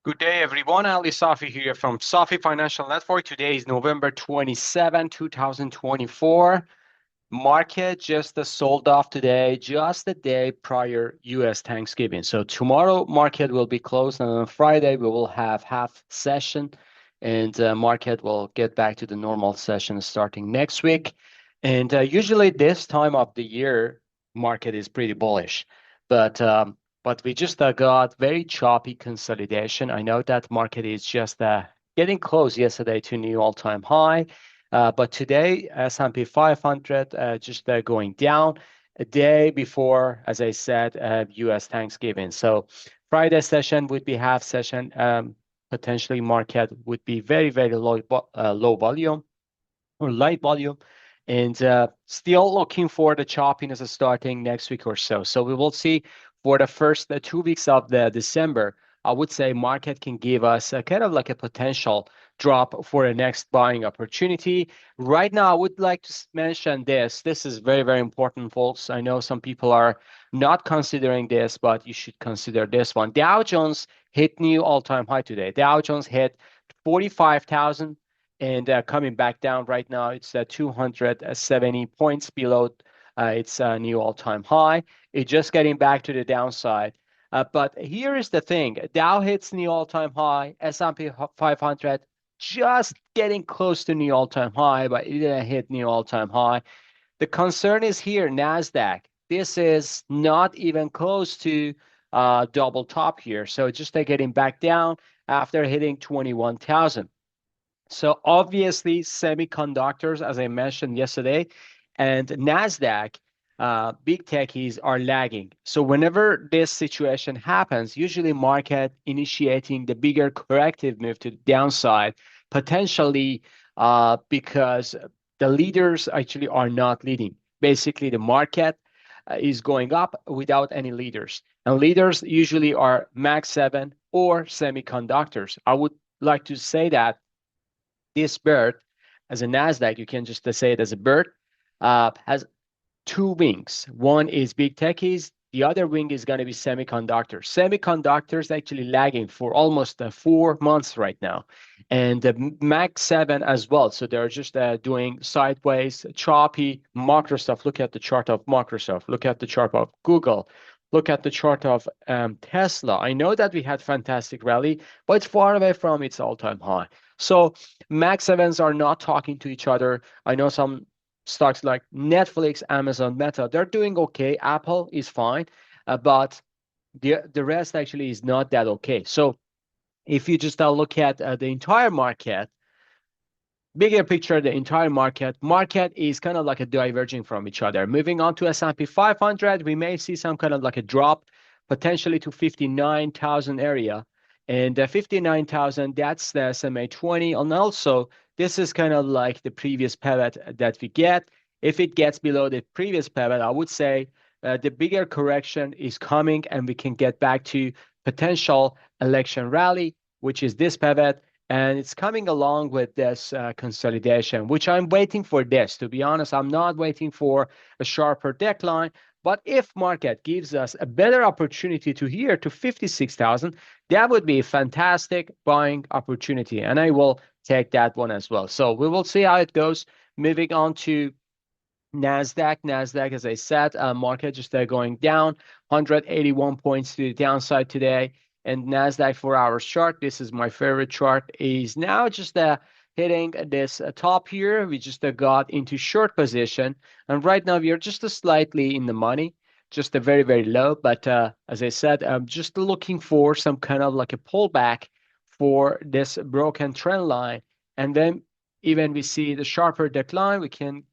Good day, everyone. Ali Safi here from Safi Financial Network. Today is November 27, 2024. Market just sold off today, just the day prior US Thanksgiving. So tomorrow market will be closed, and on Friday we will have half session, and market will get back to the normal session starting next week. And usually this time of the year, market is pretty bullish, but we just got very choppy consolidation. I know that market is just getting close yesterday to new all-time high. But today, S&P 500 just going down a day before, as I said, US Thanksgiving. So Friday session would be half session. Potentially market would be very, very low volume or light volume. And still looking for the choppiness starting next week or so. So we will see for the first 2 weeks of the December. I would say market can give us a kind of like a potential drop for a next buying opportunity. Right now, I would like to mention this. This is very, very important, folks. I know some people are not considering this, but you should consider this one. Dow Jones hit new all-time high today. Dow Jones hit 45,000 and coming back down right now. It's 270 points below its new all-time high. It's just getting back to the downside. But here is the thing. Dow hits new all-time high. S&P 500 just getting close to new all-time high, but it didn't hit new all-time high. The concern is here, Nasdaq. This is not even close to double top here. So just getting back down after hitting 21,000. So obviously, semiconductors, as I mentioned yesterday, and Nasdaq, big techies are lagging. So whenever this situation happens, usually market initiating the bigger corrective move to the downside, potentially because the leaders actually are not leading. Basically, the market is going up without any leaders. And leaders usually are Mag 7 or semiconductors. I would like to say that this bird, as a Nasdaq, you can just say it as a bird, has two wings. One is big techies. The other wing is going to be semiconductors. Semiconductors actually lagging for almost 4 months right now, and the Mag 7 as well. So they're just doing sideways, choppy. Microsoft. Look at the chart of Microsoft. Look at the chart of Google. Look at the chart of Tesla. I know that we had fantastic rally, but it's far away from its all-time high. So Mag 7s are not talking to each other. I know some stocks like Netflix, Amazon, Meta, they're doing okay. Apple is fine, but the rest actually is not that okay. So if you just look at the entire market, bigger picture, the entire market is kind of like a diverging from each other. Moving on to S&P 500, we may see some kind of like a drop, potentially to 59,000 area. And 59,000, that's the SMA 20. And also, this is kind of like the previous pivot that we get. If it gets below the previous pivot, I would say the bigger correction is coming and we can get back to potential election rally, which is this pivot. And it's coming along with this consolidation, which I'm waiting for this. To be honest, I'm not waiting for a sharper decline. But if market gives us a better opportunity to here to 56,000, that would be a fantastic buying opportunity. And I will take that one as well. So we will see how it goes. Moving on to Nasdaq. Nasdaq, as I said, market just going down 181 points to the downside today. And Nasdaq 4 hours chart, this is my favorite chart, is now just hitting this top here. We just got into short position. And right now we are just slightly in the money, just a very, very low. But as I said, I'm just looking for some kind of like a pullback for this broken trend line. And then even we see the sharper decline, we can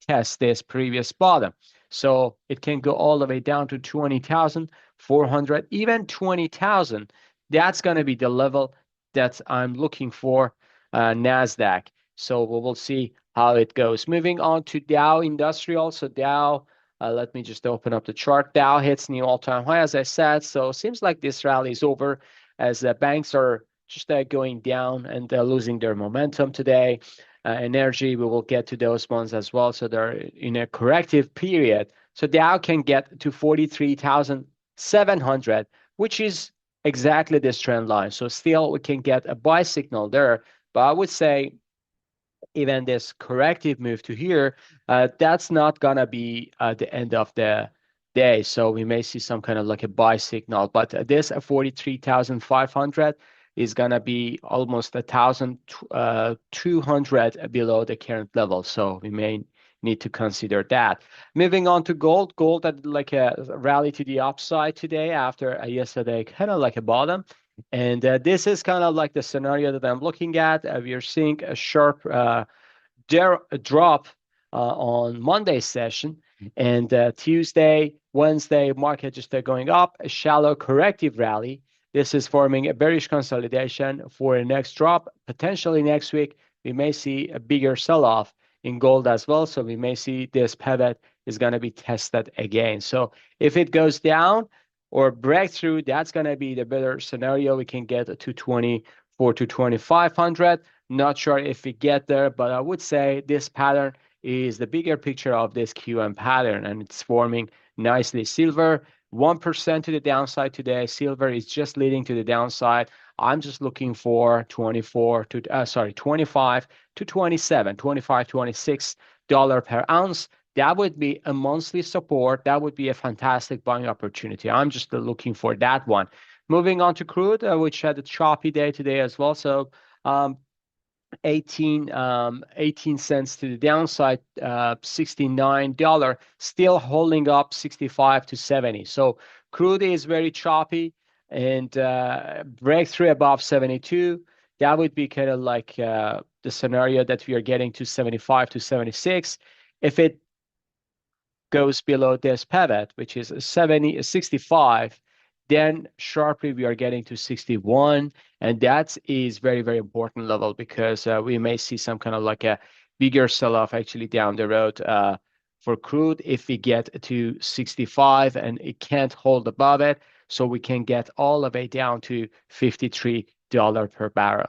test this previous bottom. So it can go all the way down to 20,400, even 20,000. That's going to be the level that I'm looking for Nasdaq. So we will see how it goes. Moving on to Dow Industrial. So Dow, let me just open up the chart. Dow hits new all-time high, as I said. So it seems like this rally is over as banks are just going down and losing their momentum today. Energy, we will get to those ones as well. So they're in a corrective period. So Dow can get to 43,700, which is exactly this trend line. So still we can get a buy signal there, but I would say even this corrective move to here, that's not gonna be the end of the day. So we may see some kind of like a buy signal, but this 43,500 is gonna be almost 1,200 below the current level. So we may need to consider that. Moving on to gold, gold had like a rally to the upside today after yesterday, kind of like a bottom. And this is kind of like the scenario that I'm looking at. We are seeing a sharp drop on Monday session, and Tuesday, Wednesday, market just going up, a shallow corrective rally. This is forming a bearish consolidation for a next drop. Potentially next week, we may see a bigger sell-off in gold as well. So we may see this pivot is going to be tested again. So if it goes down or breakthrough, that's going to be the better scenario. We can get to 24 to 2,500. Not sure if we get there, but I would say this pattern is the bigger picture of this QM pattern, and it's forming nicely. Silver, 1% to the downside today. Silver is just leading to the downside. I'm just looking for 25 to 27, 25, $26 per ounce. That would be a monthly support. That would be a fantastic buying opportunity. I'm just looking for that one. Moving on to crude, which had a choppy day today as well. So 18 cents to the downside, $69, still holding up 65 to 70. So crude is very choppy, and breakthrough above 72, that would be kind of like the scenario that we are getting to 75 to 76. If it goes below this pivot, which is 65, then sharply we are getting to 61. And that is very, very important level because we may see some kind of like a bigger sell-off actually down the road for crude if we get to 65 and it can't hold above it. So we can get all the way down to $53 per barrel.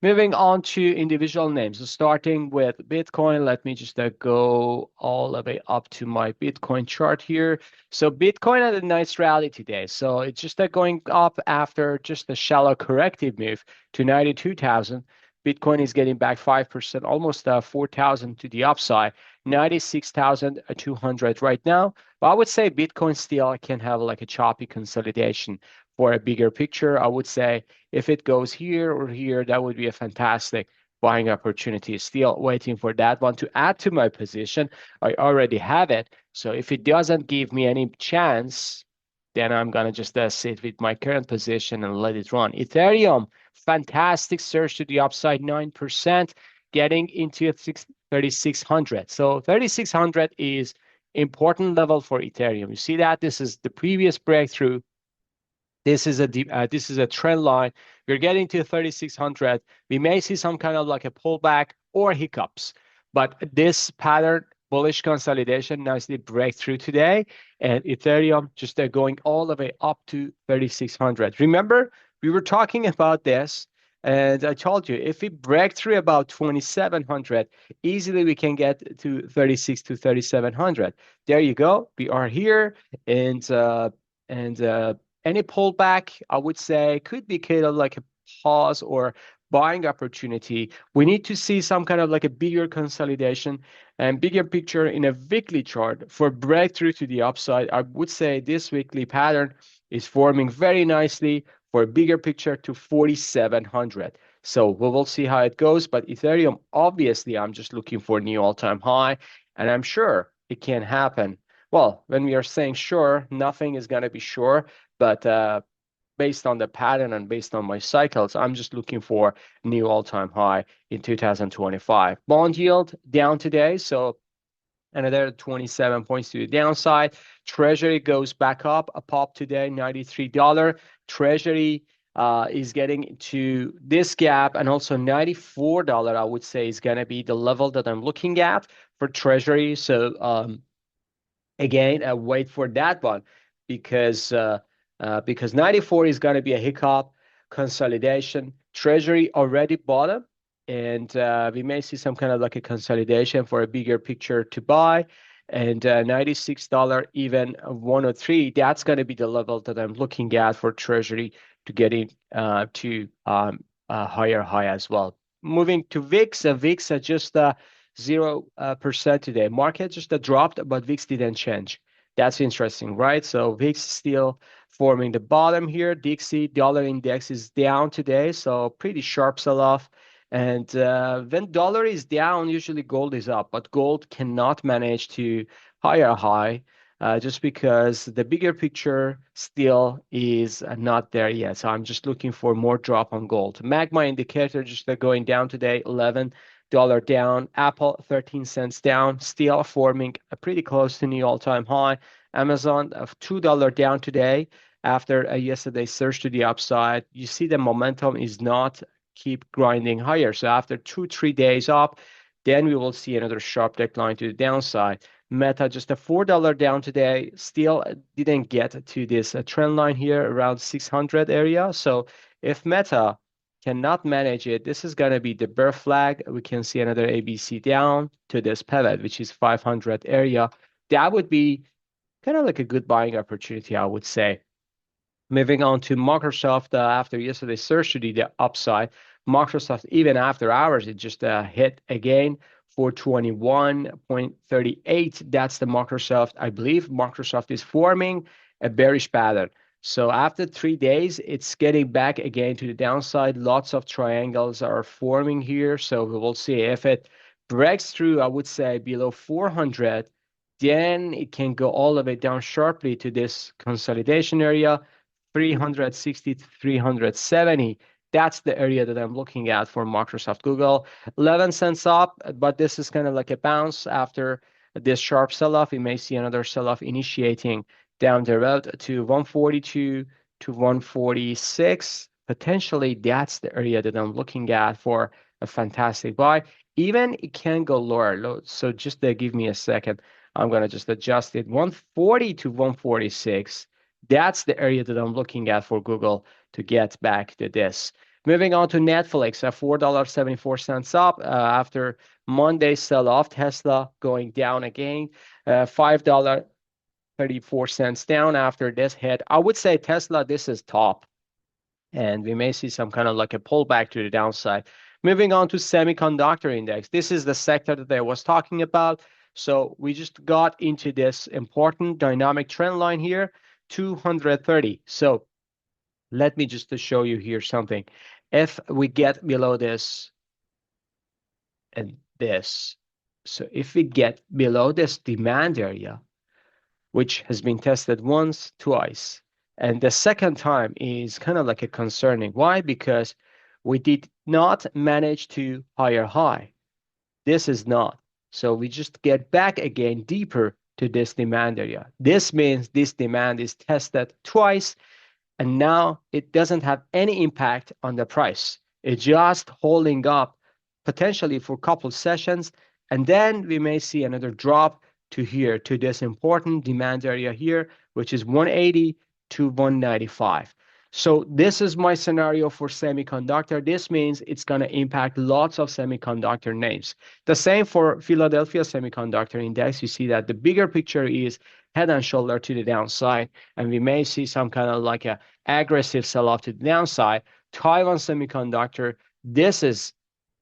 Moving on to individual names, so starting with Bitcoin, let me just go all the way up to my Bitcoin chart here. So Bitcoin had a nice rally today. So it's just going up after just a shallow corrective move to 92,000. Bitcoin is getting back 5%, almost 4,000 to the upside, 96,200 right now. But I would say Bitcoin still can have like a choppy consolidation for a bigger picture. I would say if it goes here or here, that would be a fantastic buying opportunity. Still waiting for that one to add to my position. I already have it. So if it doesn't give me any chance, then I'm going to just sit with my current position and let it run. Ethereum, fantastic surge to the upside, 9%, getting into 3,600. So 3,600 is important level for Ethereum. You see that? This is the previous breakthrough. This is a trend line. We're getting to 3,600. We may see some kind of like a pullback or hiccups, but this pattern, bullish consolidation, nicely breakthrough today, and Ethereum just going all the way up to 3,600. Remember, we were talking about this, and I told you if we break through about 2,700, easily we can get to 36 to 3,700. There you go. We are here, and any pullback, I would say, could be kind of like a pause or buying opportunity. We need to see some kind of like a bigger consolidation and bigger picture in a weekly chart for breakthrough to the upside. I would say this weekly pattern is forming very nicely for a bigger picture to 4,700. So we will see how it goes. But Ethereum, obviously, I'm just looking for a new all-time high, and I'm sure it can happen. Well, when we are saying sure, nothing is going to be sure. But based on the pattern and based on my cycles, I'm just looking for new all-time high in 2025. Bond yield down today, so another 27 points to the downside. Treasury goes back up, a pop today, $93. Treasury is getting to this gap, and also $94, I would say, is going to be the level that I'm looking at for Treasury. So again, wait for that one because 94 is going to be a hiccup consolidation. Treasury already bottom, and we may see some kind of like a consolidation for a bigger picture to buy. And $96, even 103, that's going to be the level that I'm looking at for Treasury to getting to a higher high as well. Moving to VIX, VIX at just 0% today. Market just dropped, but VIX didn't change. That's interesting, right? So VIX still forming the bottom here. Dixie dollar index is down today, so pretty sharp sell-off. And when dollar is down, usually gold is up, but gold cannot manage to higher high just because the bigger picture still is not there yet. So I'm just looking for more drop on gold. Magma indicator just going down today, $11 down. Apple 13 cents down, still forming pretty close to new all-time high. Amazon of $2 down today after yesterday's surge to the upside. You see the momentum is not keep grinding higher. So after 2-3 days up, then we will see another sharp decline to the downside. Meta just a $4 down today, still didn't get to this trend line here around 600 area. So if Meta cannot manage it, this is going to be the bear flag. We can see another ABC down to this pivot, which is 500 area. That would be kind of like a good buying opportunity, I would say. Moving on to Microsoft, after yesterday's surge to the upside, Microsoft, even after hours, it just hit again for 21.38. That's the Microsoft. I believe Microsoft is forming a bearish pattern. So after 3 days, it's getting back again to the downside. Lots of triangles are forming here. So we will see if it breaks through, I would say, below 400, then it can go all the way down sharply to this consolidation area. 360 to 370. That's the area that I'm looking at for Microsoft. Google, 11 cents up, but this is kind of like a bounce after this sharp sell-off. We may see another sell-off initiating down the road to 142 to 146. Potentially, that's the area that I'm looking at for a fantastic buy. Even it can go lower. So just give me a second. I'm going to just adjust it. 140 to 146. That's the area that I'm looking at for Google to get back to this. Moving on to Netflix, $4.74 up after Monday's sell-off. Tesla going down again, $5.34 down after this hit. I would say Tesla, this is top, and we may see some kind of like a pullback to the downside. Moving on to semiconductor index. This is the sector that I was talking about. So we just got into this important dynamic trend line here. 230. So let me just to show you here something. If we get below this and this, so if we get below this demand area, which has been tested once, twice, and the second time is kind of like a concerning. Why? Because we did not manage to higher high. This is not. So we just get back again deeper to this demand area. This means this demand is tested twice, and now it doesn't have any impact on the price. It's just holding up potentially for a couple sessions, and then we may see another drop to here, to this important demand area here, which is 180 to 195. So this is my scenario for semiconductor. This means it's going to impact lots of semiconductor names. The same for Philadelphia Semiconductor Index. You see that the bigger picture is head and shoulder to the downside, and we may see some kind of like a aggressive sell-off to the downside. Taiwan Semiconductor, this is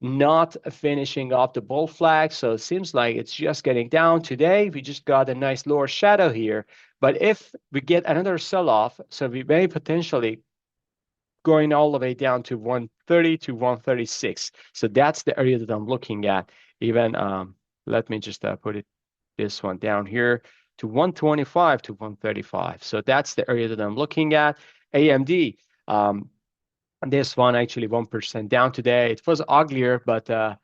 not finishing off the bull flag, so it seems like it's just getting down. Today, we just got a nice lower shadow here. But if we get another sell-off, so we may potentially going all the way down to 130 to 136. So that's the area that I'm looking at. Even let me just put this one down here to 125 to 135. So that's the area that I'm looking at. AMD, this one actually 1% down today. It was uglier, but the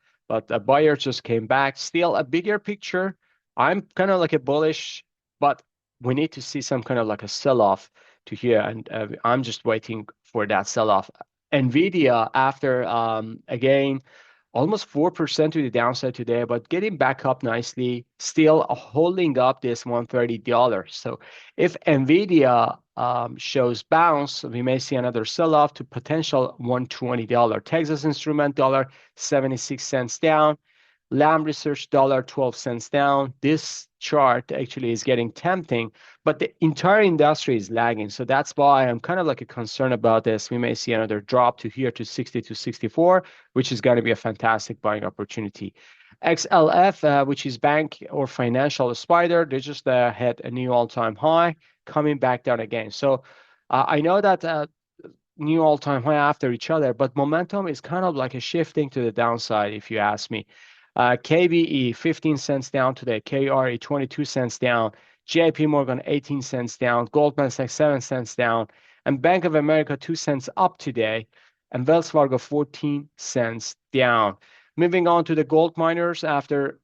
buyer just came back. Still a bigger picture. I'm kind of like a bullish, but we need to see some kind of like a sell-off to here, and I'm just waiting for that sell-off. Nvidia, after again almost 4% to the downside today, but getting back up nicely, still holding up this $130. So if Nvidia shows bounce, we may see another sell-off to potential $120. Texas Instrument, $1.76 down. Lam Research $1.12 down. This chart actually is getting tempting, but the entire industry is lagging. So that's why I'm kind of like a concern about this. We may see another drop to here to 60 to 64, which is going to be a fantastic buying opportunity. XLF, which is bank or financial spider, they just hit a new all-time high, coming back down again. So I know that new all-time high after each other, but momentum is kind of like a shifting to the downside, if you ask me. KBE 15 cents down today, KRE 22 cents down, JP Morgan 18 cents down, Goldman Sachs 7 cents down, and Bank of America 2 cents up today, and Wells Fargo 14 cents down. Moving on to the gold miners, after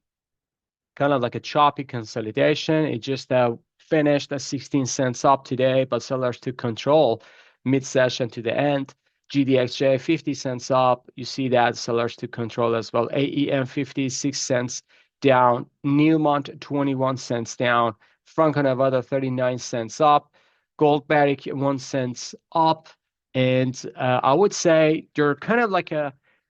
kind of like a choppy consolidation, it just finished at 16 cents up today, but sellers took control mid-session to the end. GDXJ 50 cents up. You see that sellers took control as well. AEM 56 cents down. Newmont 21 cents down. Franco-Nevada 39 cents up. Gold Barrick 1 cent up. And I would say you're kind of like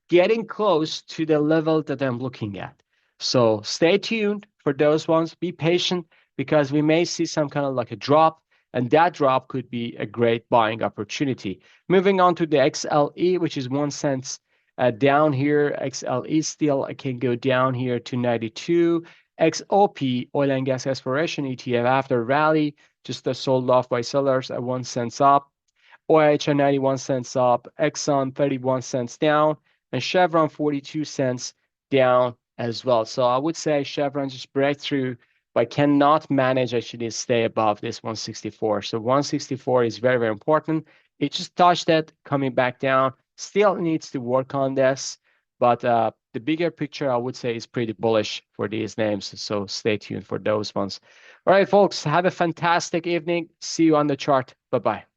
getting close to the level that I'm looking at. So stay tuned for those ones. Be patient because we may see some kind of like a drop, and that drop could be a great buying opportunity. Moving on to the XLE, which is 1 cent down here. XLE still can go down here to 92. XOP, oil and gas exploration ETF, after rally, just sold off by sellers at 1 cent up. OIH 91 cents up, Exxon 31 cents down, and Chevron 42 cents down as well. So I would say Chevron just breakthrough, but cannot manage actually stay above this 164. So 164 is very, very important. It just touched it, coming back down. Still needs to work on this, but the bigger picture I would say is pretty bullish for these names. So stay tuned for those ones. All right, folks, have a fantastic evening. See you on the chart. Bye-bye.